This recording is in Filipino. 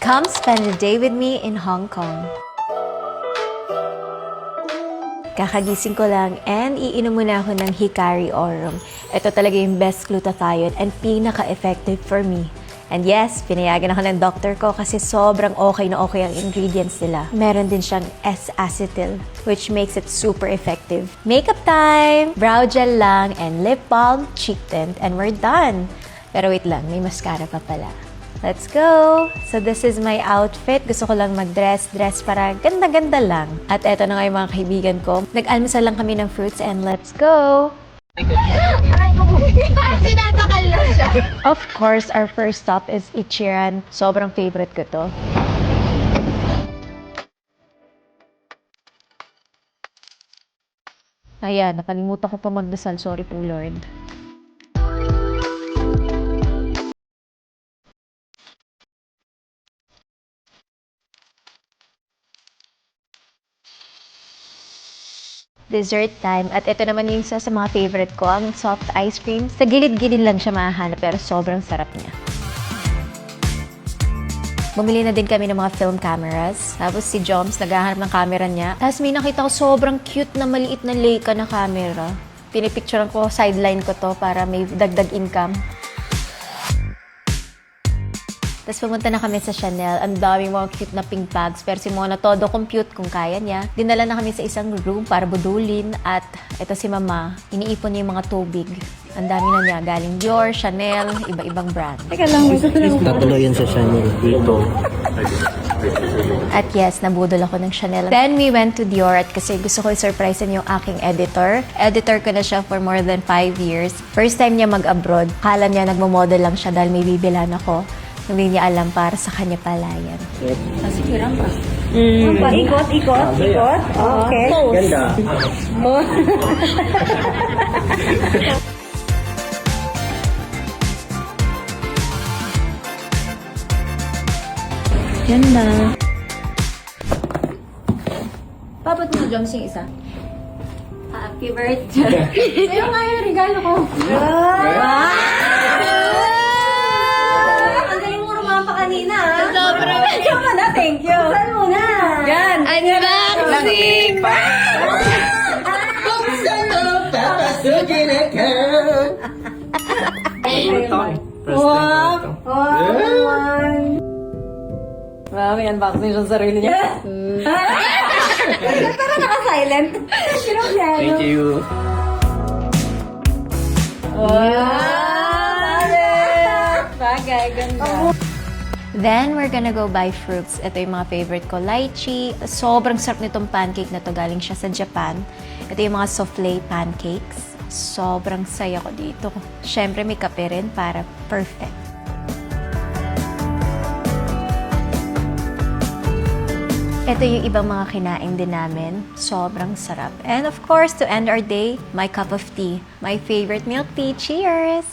Come spend a day with me in Hong Kong. Kakagising ko lang and iinom muna ako ng Hikari Orum. Ito talaga yung best glutathione and pinaka-effective for me. And yes, pinayagan ako ng doctor ko kasi sobrang okay na okay ang ingredients nila. Meron din siyang S-acetyl, which makes it super effective. Makeup time! Brow gel lang and lip balm, cheek tint, and we're done. Pero wait lang, may mascara pa pala. Let's go! So this is my outfit. Gusto ko lang mag-dress para ganda-ganda lang. At eto na nga yung mga kaibigan ko. Nag-almusal lang kami ng fruits and let's go! Sinatakal na siya. Of course, our first stop is Ichiran. Sobrang favorite ko to. Ayan, nakalimutan ko pa magdasal. Sorry po, Lord. Dessert time. At ito naman yung isa sa mga favorite ko, ang soft ice cream. Sa gilid-gilid lang siya mahahanap pero sobrang sarap niya. Bumili na din kami ng mga film cameras. Tapos si Joms naghahanap ng camera niya. Tapos may nakita ko sobrang cute na maliit na Leica na camera. Pinipicturean ko, sideline ko to para may dagdag income. Tapos pumunta na kami sa Chanel. Ang daming mga cute na pink bags. Pero si Mona todo compute kung kaya niya. Dinala na kami sa isang room para budulin. At ito si Mama, iniipon niya yung mga tubig. Ang dami na niya. Galing Dior, Chanel, iba-ibang brand. Teka lang, may susunod. Natuloy yan sa Chanel dito. At yes, nabudol ako ng Chanel. Then we went to Dior at kasi gusto ko i-surprisean yung aking editor. Editor ko na siya for more than 5 years. First time niya mag-abroad. Kala niya nagmo-model lang siya dahil may bibilan ako. Hindi niya alam para sa kanya pala yan. Sige lang ba? Ikot. Okay. Ganda. Ganda. Papat mo, Joms, yung isa. Happy birthday. Sa'yo nga yung regalo ko. Ang galing mo rumapa kanina, ha? Sobra. Ikaw mo na, thank you. Saan mo na? Yan. Unboxing! Wow, may unboxing siya sa sarili niya. Pero naka-silent. Thank you. Bagay, ganda. Then, we're gonna go buy fruits. Ito yung mga favorite ko. Lychee. Sobrang sarap nitong pancake na to. Galing siya sa Japan. Ito yung mga souffle pancakes. Sobrang saya ko dito. Siyempre, may kape rin para perfect. Ito yung ibang mga kinain din namin. Sobrang sarap. And of course, to end our day, my cup of tea. My favorite milk tea. Cheers!